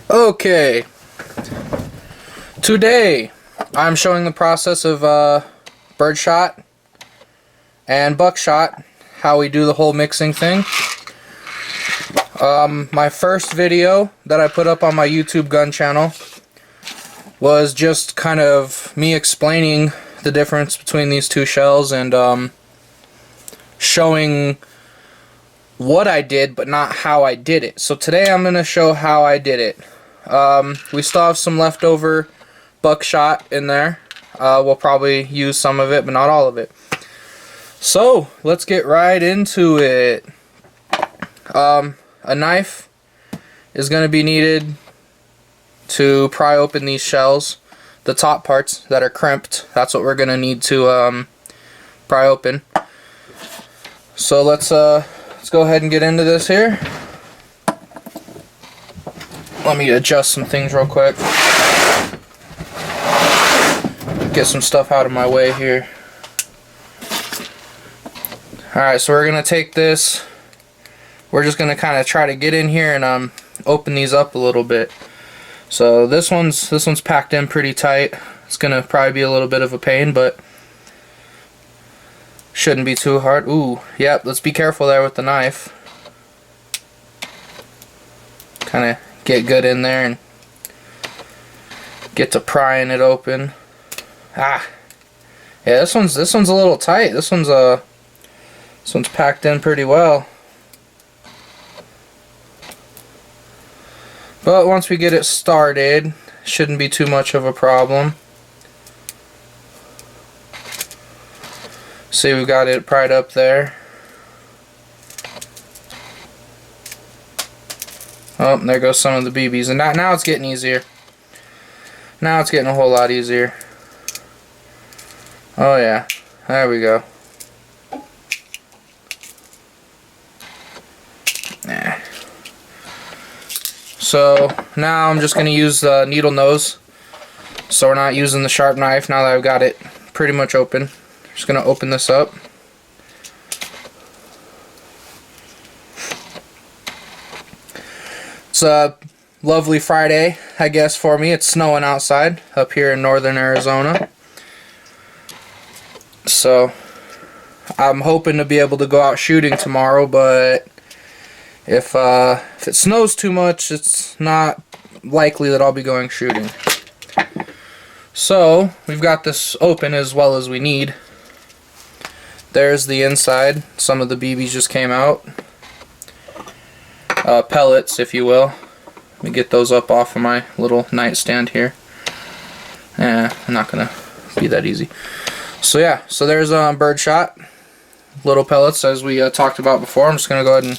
Okay, today I'm showing the process of birdshot and buckshot, how we do the whole mixing thing. My first video that I put up on my YouTube gun channel was just kind of me explaining the difference between these two shells and showing what I did but not how I did it. So today I'm going to show how I did it. We still have some leftover buckshot in there. We'll probably use some of it but not all of it. So let's get right into it. A knife is going to be needed to pry open these shells. The top parts that are crimped, that's what we're going to need to pry open. So let's go ahead and get into this here. Let me adjust some things real quick. Get some stuff out of my way here. Alright, so we're going to take this. We're just going to kind of try to get in here and open these up a little bit. So this one's packed in pretty tight. It's going to probably be a little bit of a pain, but shouldn't be too hard. Ooh, yep, let's be careful there with the knife. Kind of get good in there and get to prying it open. Ah, yeah, this one's a little tight. This one's packed in pretty well. But once we get it started, shouldn't be too much of a problem. See, we've got it pried up there. Oh, there goes some of the BBs. And now it's getting easier. Now it's getting a whole lot easier. Oh yeah, there we go. Nah. So now I'm just going to use the needle nose. So we're not using the sharp knife now that I've got it pretty much open. Just going to open this up. It's a lovely Friday, I guess, for me. It's snowing outside up here in northern Arizona. So I'm hoping to be able to go out shooting tomorrow, but if it snows too much, it's not likely that I'll be going shooting. So we've got this open as well as we need. There's the inside. Some of the BBs just came out. Pellets, if you will. Let me get those up off of my little nightstand here. I'm not gonna be that easy. So yeah, so there's birdshot, little pellets as we talked about before. I'm just gonna go ahead and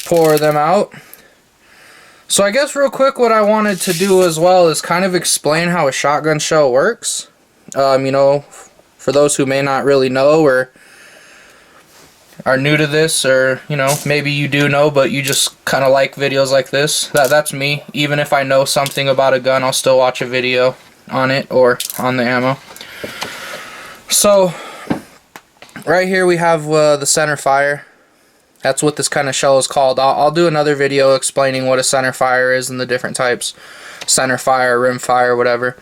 pour them out. So I guess real quick what I wanted to do as well is kind of explain how a shotgun shell works. You know, for those who may not really know or are new to this, or you know, maybe you do know but you just kind of like videos like this. That's me. Even if I know something about a gun, I'll still watch a video on it or on the ammo. So right here we have the center fire. That's what this kind of shell is called. I'll do another video explaining what a center fire is and the different types. Center fire, rim fire, whatever.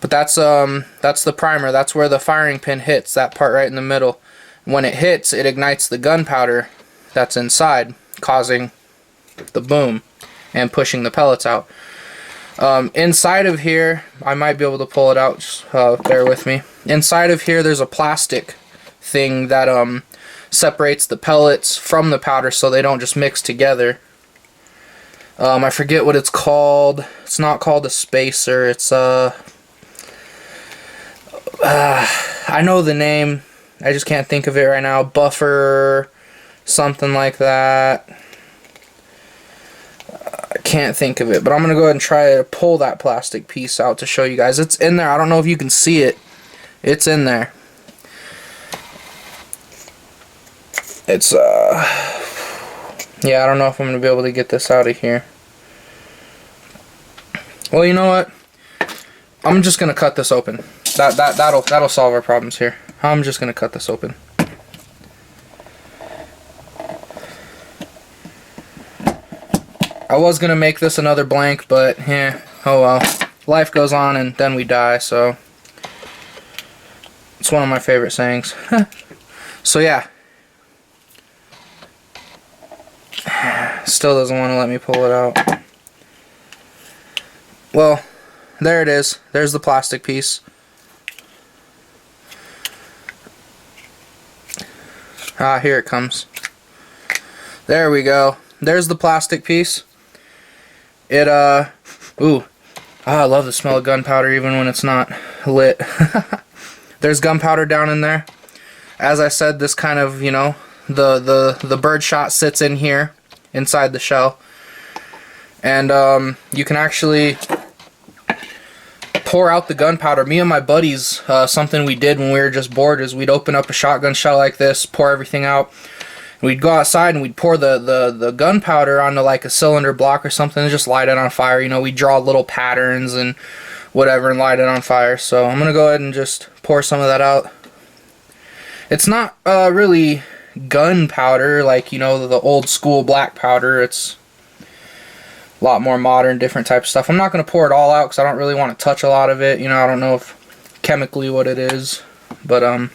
But that's the primer. That's where the firing pin hits, that part right in the middle. When it hits, it ignites the gunpowder that's inside, causing the boom and pushing the pellets out. Inside of here, I might be able to pull it out, just bear with me. Inside of here there's a plastic thing that separates the pellets from the powder so they don't just mix together. I forget what it's called. It's not called a spacer. It's I know the name, I just can't think of it right now. Buffer, something like that. I can't think of it, but I'm gonna go ahead and try to pull that plastic piece out to show you guys. It's in there. I don't know if you can see it. It's in there. It's yeah, I don't know if I'm gonna be able to get this out of here. Well, you know what? I'm just gonna cut this open. That'll solve our problems here. I'm just gonna cut this open. I was gonna make this another blank, but yeah, oh well. Life goes on and then we die, so it's one of my favorite sayings. So yeah. Still doesn't want to let me pull it out. Well, there it is. There's the plastic piece. Ah, here it comes. There we go. There's the plastic piece. It, ooh. Ah, I love the smell of gunpowder even when it's not lit. There's gunpowder down in there. As I said, this kind of, you know, the birdshot sits in here, inside the shell. And, you can actually pour out the gunpowder. Me and my buddies, something we did when we were just bored is we'd open up a shotgun shell like this, pour everything out. We'd go outside and we'd pour the gunpowder onto like a cylinder block or something and just light it on fire. You know, we'd draw little patterns and whatever and light it on fire. So I'm going to go ahead and just pour some of that out. It's not really gunpowder like, you know, the old school black powder. It's a lot more modern, different type of stuff. I'm not going to pour it all out because I don't really want to touch a lot of it. You know, I don't know if chemically what it is. But,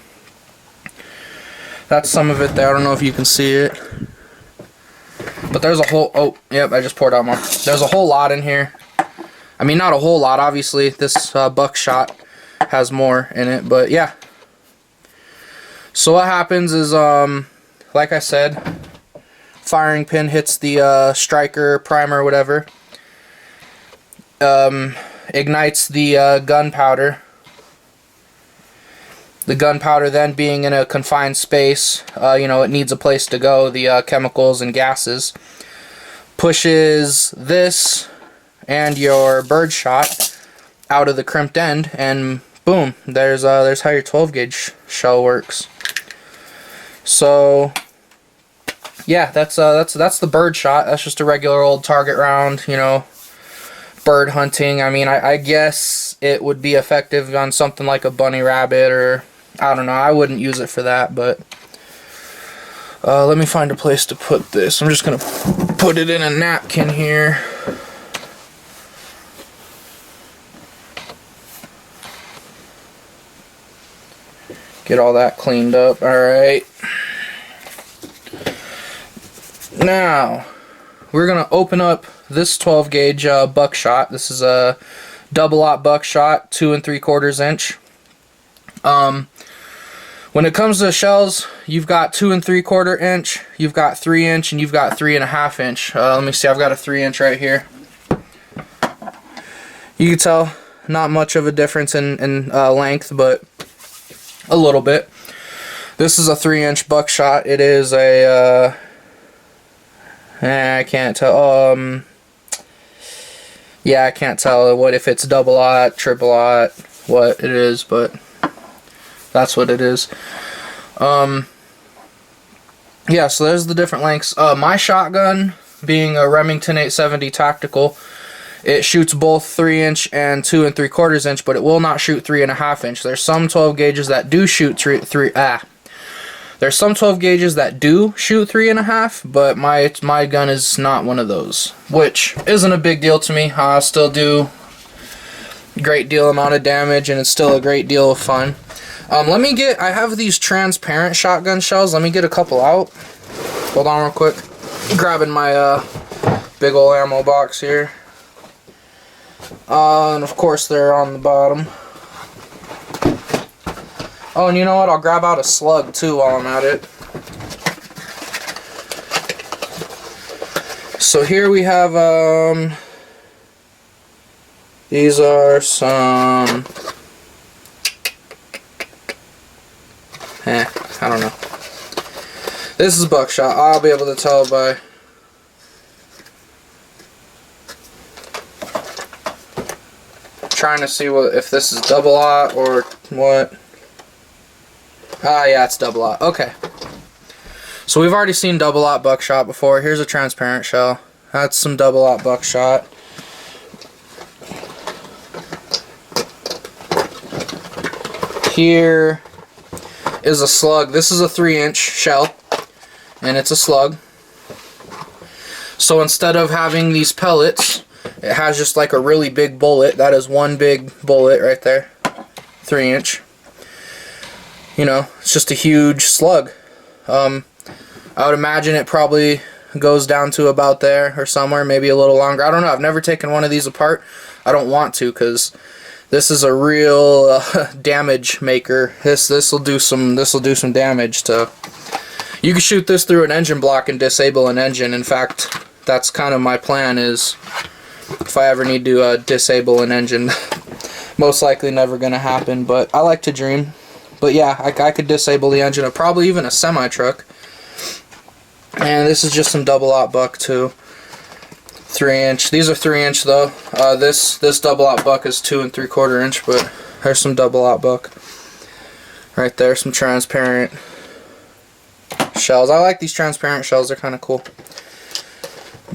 that's some of it there. I don't know if you can see it. But there's a whole... Oh, yep, I just poured out more. There's a whole lot in here. I mean, not a whole lot, obviously. This buckshot has more in it, but yeah. So what happens is, like I said, firing pin hits the striker, primer, whatever. Ignites the gunpowder. The gunpowder then being in a confined space, you know, it needs a place to go, the chemicals and gases. Pushes this and your birdshot out of the crimped end, and boom, there's how your 12 gauge shell works. So yeah, that's the birdshot. That's just a regular old target round, you know, bird hunting. I mean, I guess it would be effective on something like a bunny rabbit, or I don't know. I wouldn't use it for that, but let me find a place to put this. I'm just gonna put it in a napkin here. Get all that cleaned up. Alright. Now, we're going to open up this 12 gauge buckshot. This is a double-aught buckshot, 2 3/4 inch. When it comes to shells, you've got 2 3/4 inch, you've got 3 inch, and you've got 3.5 inch. Let me see, I've got a 3 inch right here. You can tell not much of a difference in length, but a little bit. This is a 3 inch buckshot. It is a I can't tell. Yeah, I can't tell what if it's double-aught, triple-aught, what it is, but that's what it is. Yeah, so there's the different lengths. My shotgun, being a Remington 870 tactical, it shoots both 3 inch and 2 3/4 inch, but it will not shoot 3.5 inch. There's some 12 gauges that do shoot There's some 12 gauges that do shoot 3.5, but my gun is not one of those, which isn't a big deal to me. I still do a great deal amount of damage, and it's still a great deal of fun. I have these transparent shotgun shells. Let me get a couple out. Hold on real quick. Grabbing my big ol' ammo box here. And of course they're on the bottom. Oh, and you know what? I'll grab out a slug too while I'm at it. So here we have, these are some, I don't know. This is buckshot. I'll be able to tell by trying to see if this is double-aught or what. Ah, yeah, it's double-aught. Okay. So we've already seen double-aught buckshot before. Here's a transparent shell. That's some double-aught buckshot. Here is a slug. This is a 3 inch shell, and it's a slug. So instead of having these pellets, it has just like a really big bullet. That is one big bullet right there, 3-inch. You know, it's just a huge slug. I would imagine it probably goes down to about there or somewhere, maybe a little longer. I don't know. I've never taken one of these apart. I don't want to, because this is a real damage maker. This will do some damage to. You can shoot this through an engine block and disable an engine. In fact, that's kind of my plan, is if I ever need to disable an engine. Most likely never gonna happen, but I like to dream. But yeah, I could disable the engine of probably even a semi-truck. And this is just some double-aught buck too. 3-inch. These are 3-inch though. This double-aught buck is 2 3/4 inch, but there's some double-aught buck. Right there, some transparent shells. I like these transparent shells, they're kind of cool.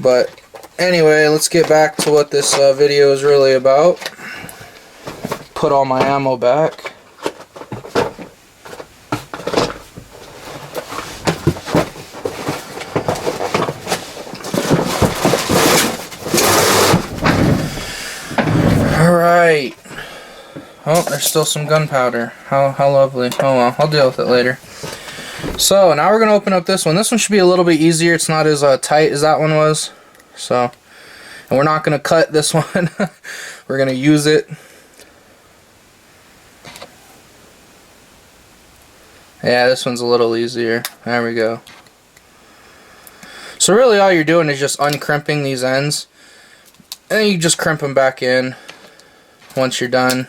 But anyway, let's get back to what this video is really about. Put all my ammo back. Alright. Oh, there's still some gunpowder. How lovely. Oh well, I'll deal with it later. So, now we're going to open up this one. This one should be a little bit easier. It's not as tight as that one was. So, and we're not going to cut this one. We're going to use it. Yeah, this one's a little easier. There we go. So really all you're doing is just uncrimping these ends. And then you just crimp them back in once you're done.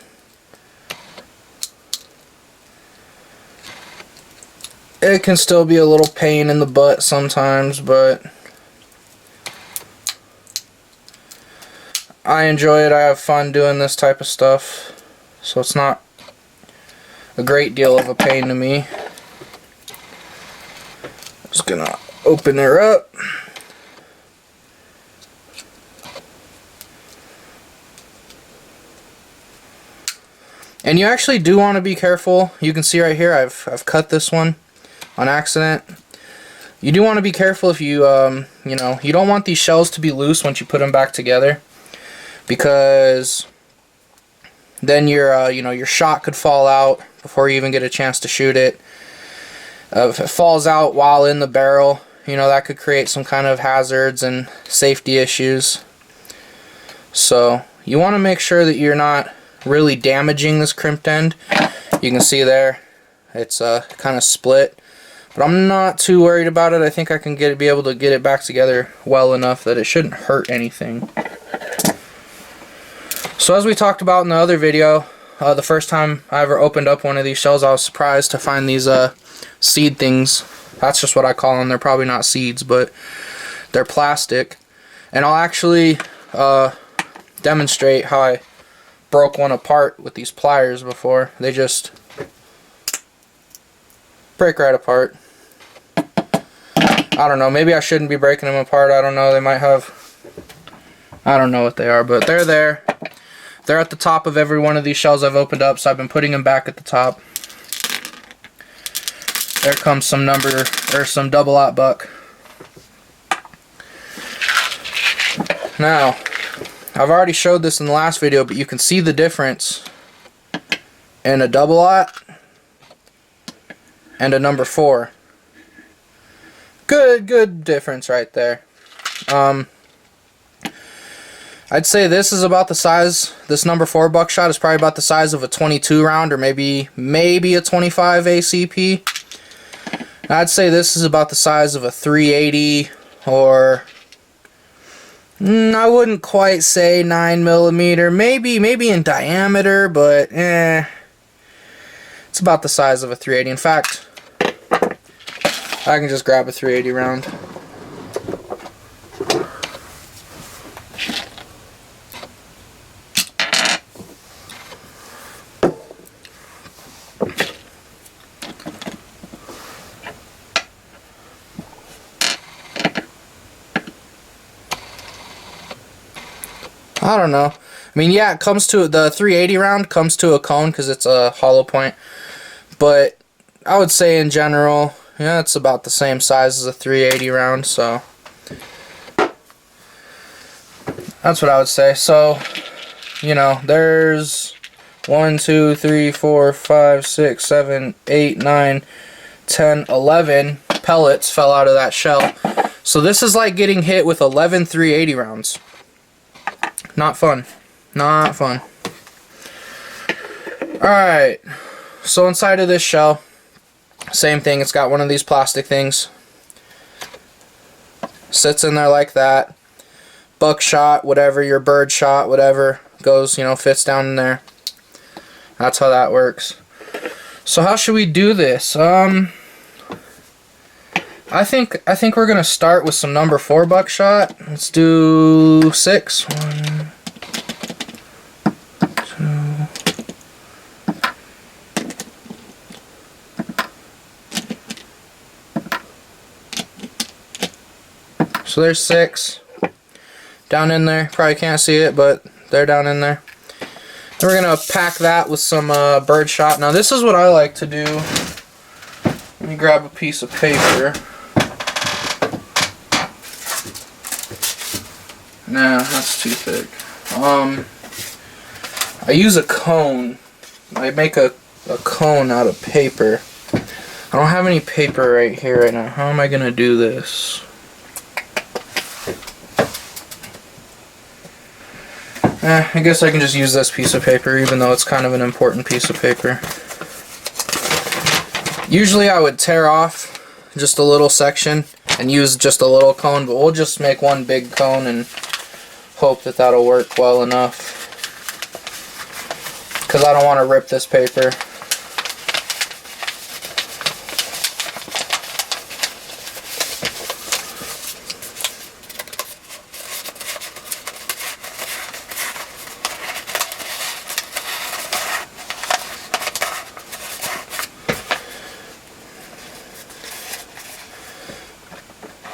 It can still be a little pain in the butt sometimes, but I enjoy it. I have fun doing this type of stuff, so it's not a great deal of a pain to me. Just gonna open her up. And you actually do want to be careful. You can see right here I've cut this one on accident. You do want to be careful if you you know, you don't want these shells to be loose once you put them back together, because then your you know, your shot could fall out before you even get a chance to shoot it. If it falls out while in the barrel, you know, that could create some kind of hazards and safety issues. So you want to make sure that you're not really damaging this crimped end. You can see there it's kind of split, but I'm not too worried about it. I think I can be able to get it back together well enough that it shouldn't hurt anything. So as we talked about in the other video, the first time I ever opened up one of these shells, I was surprised to find these seed things. That's just what I call them. They're probably not seeds, but they're plastic. And I'll actually demonstrate how I broke one apart with these pliers before. They just break right apart. I don't know, maybe I shouldn't be breaking them apart. I don't know, they might have, I don't know what they are, but they're there. They're at the top of every one of these shells I've opened up, so I've been putting them back at the top. There comes some some double-aught buck. Now, I've already showed this in the last video, but you can see the difference in a double-aught and a number 4. Good difference right there. I'd say this is about the size, this number 4 buckshot is probably about the size of a 22 round, or maybe a 25 ACP. I'd say this is about the size of a 380, or I wouldn't quite say 9mm, maybe in diameter, but it's about the size of a 380. In fact, I can just grab a 380 round. I don't know. I mean, yeah, it comes to, the 380 round comes to a cone because it's a hollow point. But I would say in general, yeah, it's about the same size as a 380 round, so That's what I would say. So, you know, there's 1, 2, 3, 4, 5, 6, 7, 8, 9, 10, 11 pellets fell out of that shell. So this is like getting hit with 11 .380 rounds. Not fun. Not fun. Alright. So inside of this shell, same thing. It's got one of these plastic things. Sits in there like that. Buckshot, whatever, your bird shot, whatever, goes, you know, fits down in there. That's how that works. So how should we do this? I think we're gonna start with some number 4 buckshot. Let's do 6. 1, 2. So there's 6 down in there. Probably can't see it, but they're down in there. Then we're gonna pack that with some bird shot. Now this is what I like to do. Let me grab a piece of paper. Nah, that's too thick. I use a cone. I make a cone out of paper. I don't have any paper right here right now. How am I gonna do this? I guess I can just use this piece of paper, even though it's kind of an important piece of paper. Usually I would tear off just a little section and use just a little cone, but we'll just make one big cone and hope that that'll work well enough, because I don't want to rip this paper.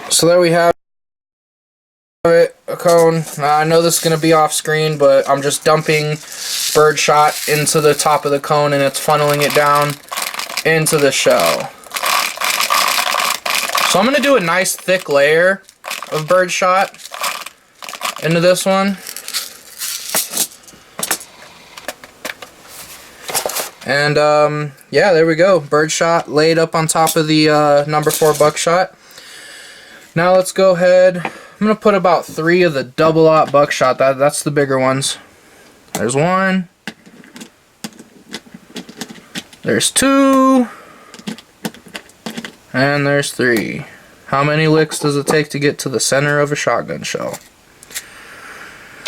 So there we have it, a cone. I know this is going to be off screen, but I'm just dumping bird shot into the top of the cone and it's funneling it down into the shell. So I'm going to do a nice thick layer of bird shot into this one. And yeah, there we go. Bird shot laid up on top of the number 4 buckshot. Now let's go ahead. I'm going to put about 3 of the double-aught buckshot. That's the bigger ones. There's 1. There's 2. And there's 3. How many licks does it take to get to the center of a shotgun shell?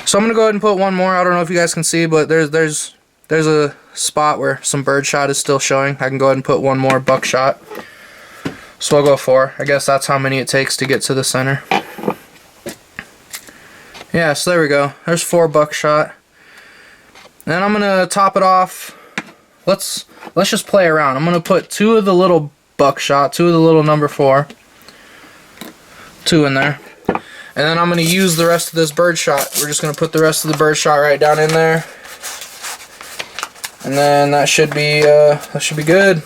So I'm going to go ahead and put 1 more. I don't know if you guys can see, but there's a spot where some bird shot is still showing. I can go ahead and put 1 more buckshot. So I'll go 4. I guess that's how many it takes to get to the center. Yeah, so there we go. There's 4 buckshot. Then I'm gonna top it off. Let's just play around. I'm gonna put 2 of the little buckshot, 2 of the little number 4. 2 in there. And then I'm gonna use the rest of this bird shot. We're just gonna put the rest of the bird shot right down in there. And then that should be good.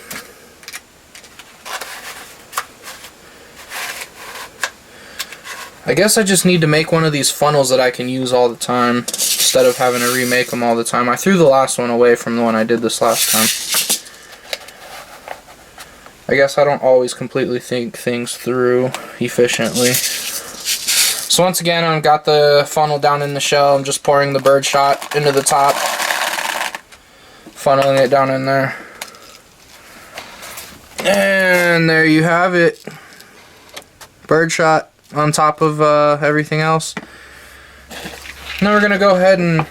I guess I just need to make one of these funnels that I can use all the time instead of having to remake them all the time. I threw the last one away from the one I did this last time. I guess I don't always completely think things through efficiently. So once again, I've got the funnel down in the shell. I'm just pouring the bird shot into the top, funneling it down in there. And there you have it. Bird shot on top of everything else. Now we're gonna go ahead and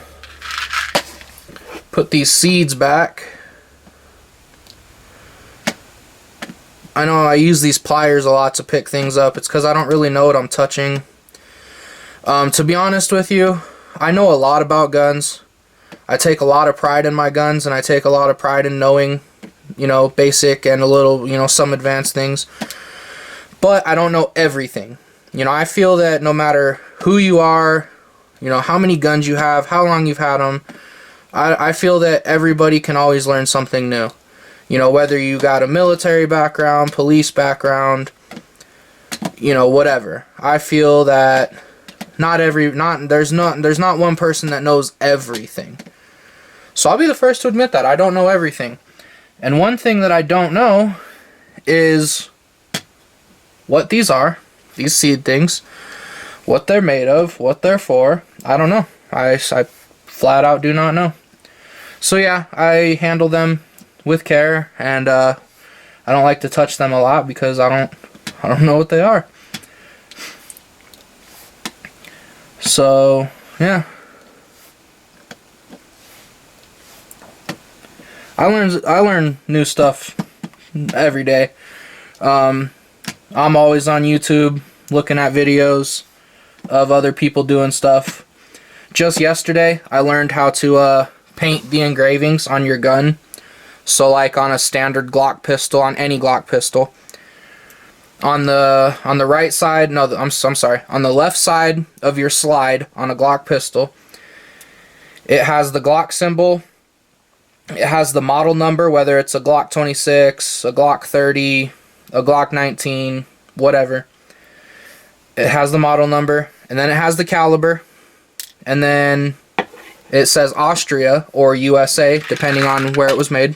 put these seeds back. I know I use these pliers a lot to pick things up. It's because I don't really know what I'm touching. To be honest with you, I know a lot about guns. I take a lot of pride in my guns, and I take a lot of pride in knowing, you know, basic and a little, you know, some advanced things. But I don't know everything. You know, I feel that no matter who you are, you know, how many guns you have, how long you've had them, I feel that everybody can always learn something new. You know, whether you got a military background, police background, you know, whatever. I feel that there's not one person that knows everything. So I'll be the first to admit that I don't know everything. And one thing that I don't know is what these are, these seed things, what they're made of, what they're for. I don't know. I flat out do not know. So yeah, I handle them with care, and I don't like to touch them a lot because I don't know what they are. So yeah, I learn new stuff every day. I'm always on YouTube looking at videos of other people doing stuff. Just yesterday, I learned how to paint the engravings on your gun. So like on a standard Glock pistol, on any Glock pistol, on the right side, no, I'm sorry, on the left side of your slide on a Glock pistol, it has the Glock symbol. It has the model number, whether it's a Glock 26, a Glock 30, a Glock 19, whatever. It has the model number, and then it has the caliber, and then it says Austria or USA, depending on where it was made.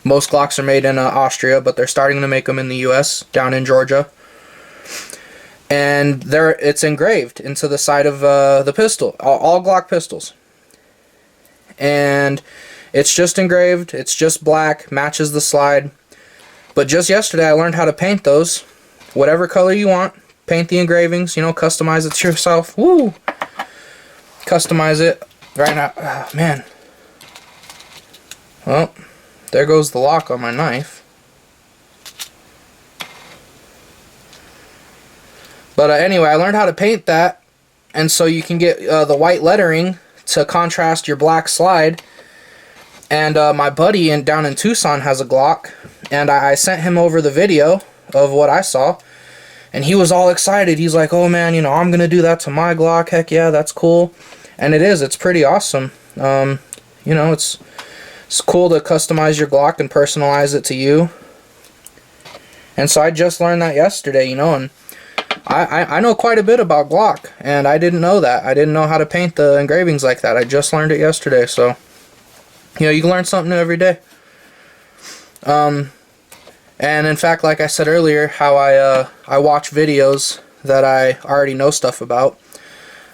Most Glocks are made in Austria, but they're starting to make them in the US, down in Georgia. And it's engraved into the side of the pistol, all Glock pistols. And it's just engraved, it's just black, matches the slide. But just yesterday I learned how to paint those, whatever color you want. Paint the engravings, you know, customize it yourself. Woo! Customize it right now. Oh, man. Well, there goes the lock on my knife. But anyway, I learned how to paint that, and so you can get the white lettering to contrast your black slide. And my buddy down in Tucson has a Glock, and I sent him over the video of what I saw, and he was all excited. He's like, oh man, you know, I'm gonna do that to my Glock. Heck yeah, that's cool. And it's pretty awesome. You know, it's cool to customize your Glock and personalize it to you. And so I just learned that yesterday, you know, and I know quite a bit about Glock, and I didn't know that. I didn't know how to paint the engravings like that. I just learned it yesterday, so, you know, you can learn something new every day. And in fact, like I said earlier, how I watch videos that I already know stuff about.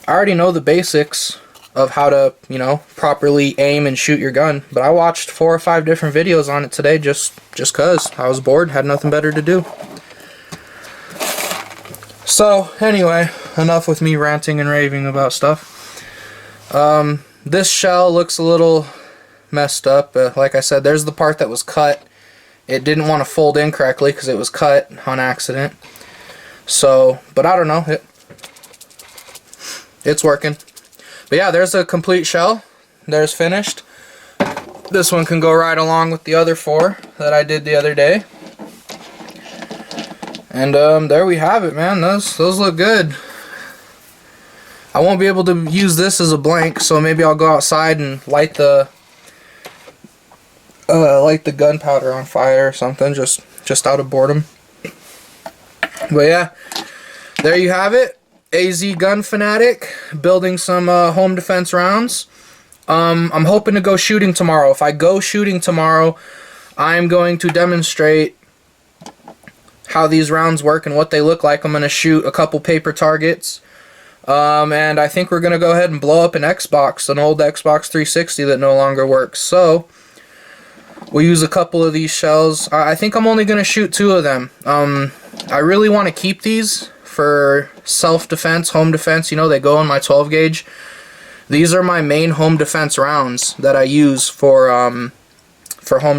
I already know the basics of how to, you know, properly aim and shoot your gun, but I watched 4 or 5 different videos on it today just cause I was bored, had nothing better to do. So anyway, enough with me ranting and raving about stuff. This shell looks a little messed up. Like I said, there's the part that was cut. It didn't want to fold in correctly because it was cut on accident. So, but I don't know, it's working. But yeah, there's a complete shell. There's finished. This one can go right along with the other 4 that I did the other day. And there we have it, man. Those look good. I won't be able to use this as a blank, so maybe I'll go outside and light the gunpowder on fire or something, just out of boredom. But yeah, there you have it. AZ Gun Fanatic building some home defense rounds. I'm hoping to go shooting tomorrow. If I go shooting tomorrow, I'm going to demonstrate how these rounds work and what they look like. I'm going to shoot a couple paper targets. And I think we're going to go ahead and blow up an Xbox, an old Xbox 360 that no longer works. So we'll use a couple of these shells. I think I'm only going to shoot 2 of them. I really want to keep these for self-defense, home defense. You know, they go in my 12 gauge. These are my main home defense rounds that I use for home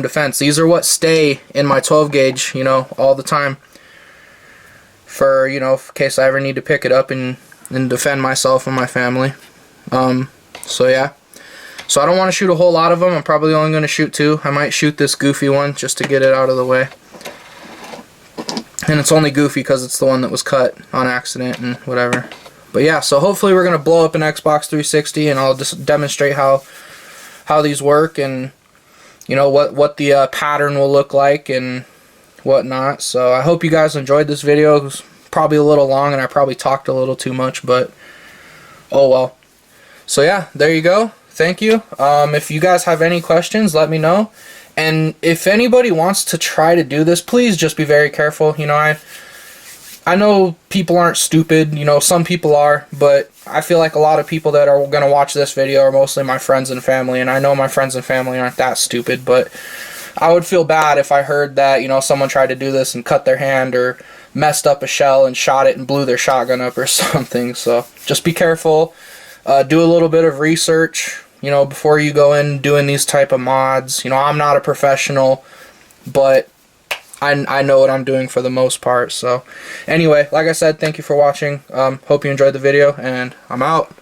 defense. These are what stay in my 12 gauge, you know, all the time. For, you know, in case I ever need to pick it up and defend myself and my family. So yeah. So I don't want to shoot a whole lot of them. I'm probably only going to shoot 2. I might shoot this goofy one just to get it out of the way. And it's only goofy because it's the one that was cut on accident and whatever. But yeah, so hopefully we're going to blow up an Xbox 360, and I'll just demonstrate how these work, and you know what the pattern will look like and whatnot. So I hope you guys enjoyed this video. It was probably a little long and I probably talked a little too much, but oh well. So yeah, there you go. Thank you. If you guys have any questions, let me know. And if anybody wants to try to do this, please just be very careful. You know, I know people aren't stupid, you know, some people are, but I feel like a lot of people that are going to watch this video are mostly my friends and family, and I know my friends and family aren't that stupid, but I would feel bad if I heard that, you know, someone tried to do this and cut their hand or messed up a shell and shot it and blew their shotgun up or something. So just be careful. Do a little bit of research, you know, before you go in doing these type of mods. You know, I'm not a professional, but I know what I'm doing for the most part. So anyway, like I said, thank you for watching. Hope you enjoyed the video, and I'm out.